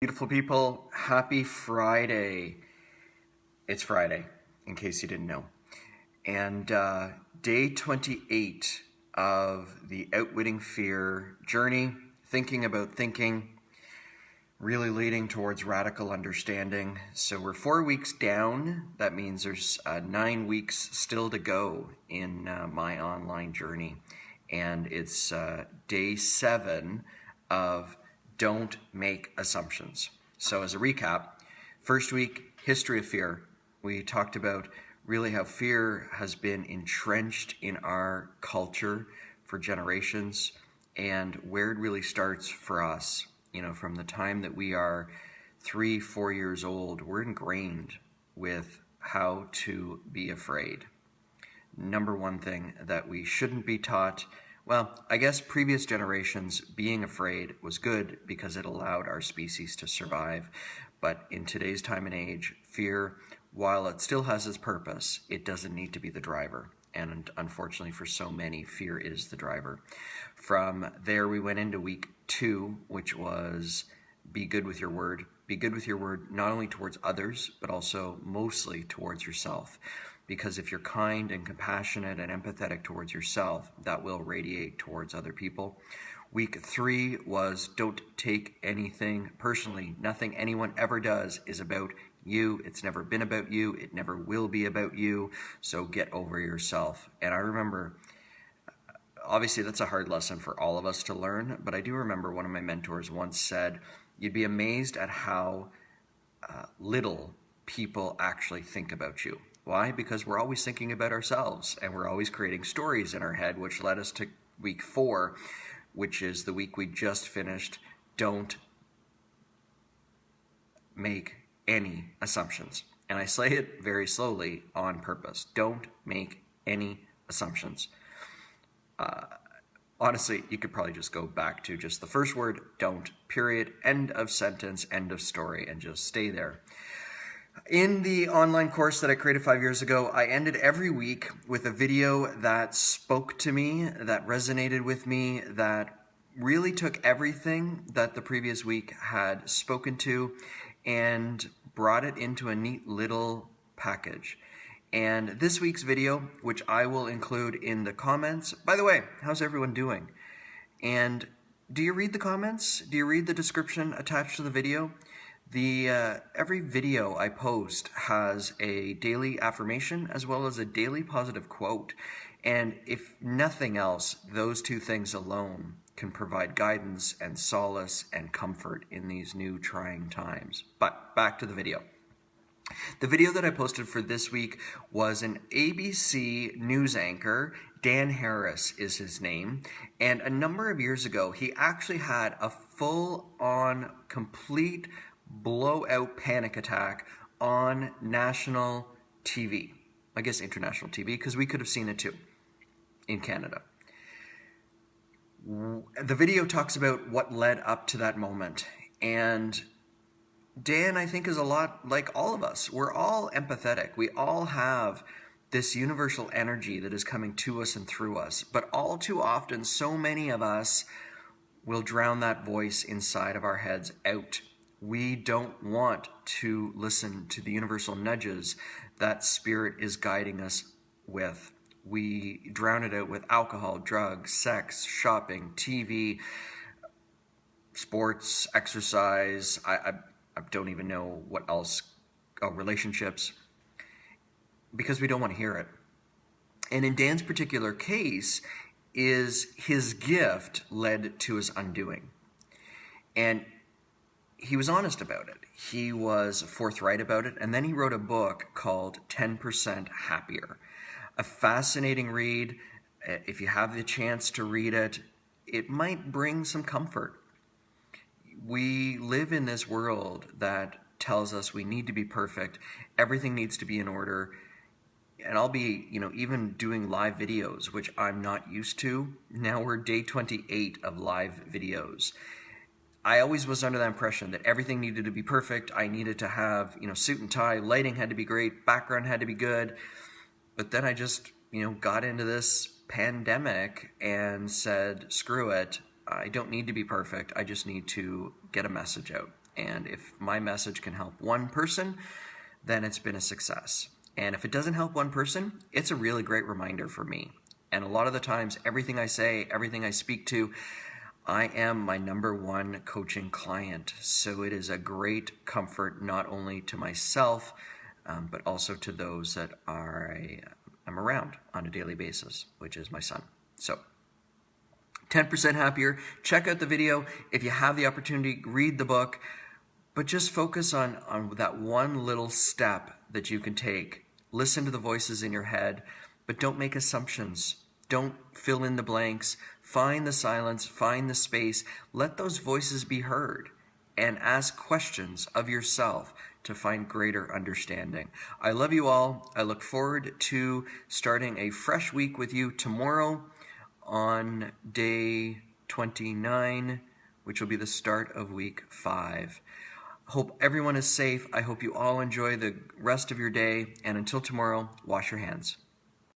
Beautiful people, happy Friday. It's Friday, in case you didn't know. And day 28 of the Outwitting Fear journey, thinking about thinking, really leading towards radical understanding. So we're 4 weeks down. That means there's 9 weeks still to go in my online journey. And it's day 7 of Don't Make Assumptions. So as a recap, first week, history of fear. We talked about really how fear has been entrenched in our culture for generations and where it really starts for us. You know, from the time that we are 3, 4 years old, we're ingrained with how to be afraid. Number one thing that we shouldn't be taught, well, I guess previous generations being afraid was good because it allowed our species to survive. But in today's time and age, fear, while it still has its purpose, it doesn't need to be the driver. And unfortunately for so many, fear is the driver. From there, we went into week 2, which was be good with your word. Be good with your word, not only towards others, but also mostly towards yourself. Because if you're kind and compassionate and empathetic towards yourself, that will radiate towards other people. Week 3 was don't take anything personally. Nothing anyone ever does is about you. It's never been about you. It never will be about you. So get over yourself. And I remember, obviously that's a hard lesson for all of us to learn, but I do remember one of my mentors once said, you'd be amazed at how little people actually think about you. Why? Because we're always thinking about ourselves and we're always creating stories in our head, which led us to week 4, which is the week we just finished. Don't make any assumptions. And I say it very slowly on purpose. Don't make any assumptions. Honestly, you could probably just go back to just the first word, don't, period, end of sentence, end of story, and just stay there. In the online course that I created 5 years ago, I ended every week with a video that spoke to me, that resonated with me, that really took everything that the previous week had spoken to and brought it into a neat little package. And this week's video, which I will include in the comments, by the way, how's everyone doing? And do you read the comments? Do you read the description attached to the video? Every video I post has a daily affirmation as well as a daily positive quote. And if nothing else, those two things alone can provide guidance and solace and comfort in these new trying times. But back to the video. The video that I posted for this week was an ABC news anchor. Dan Harris is his name. And a number of years ago, he actually had a full-on, complete blowout panic attack on national TV. I guess international TV, because we could have seen it too in Canada. The video talks about what led up to that moment. And Dan, I think, is a lot like all of us. We're all empathetic. We all have this universal energy that is coming to us and through us. But all too often, so many of us will drown that voice inside of our heads out. We don't want to listen to the universal nudges that spirit is guiding us with. We drown it out with alcohol, drugs, sex, shopping, TV, sports, exercise. I don't even know what else, relationships, because we don't want to hear it. And in Dan's particular case, is his gift led to his undoing. And he was honest about it. He was forthright about it. And then he wrote a book called 10% Happier. A fascinating read. If you have the chance to read it, it might bring some comfort. We live in this world that tells us we need to be perfect. Everything needs to be in order. And I'll be, even doing live videos, which I'm not used to. Now we're day 28 of live videos. I always was under that impression that everything needed to be perfect. I needed to have, suit and tie, lighting had to be great, background had to be good. But then I just, got into this pandemic and said, screw it. I don't need to be perfect. I just need to get a message out. And if my message can help one person, then it's been a success. And if it doesn't help one person, it's a really great reminder for me. And a lot of the times, everything I say, everything I speak to, I am my number one coaching client. So it is a great comfort, not only to myself, but also to those that I'm around on a daily basis, which is my son. So 10% happier. Check out the video. If you have the opportunity, read the book, but just focus on that one little step that you can take. Listen to the voices in your head, but don't make assumptions. Don't fill in the blanks. Find the silence, find the space. Let those voices be heard and ask questions of yourself to find greater understanding. I love you all. I look forward to starting a fresh week with you tomorrow on day 29, which will be the start of week 5. Hope everyone is safe. I hope you all enjoy the rest of your day. And until tomorrow, wash your hands.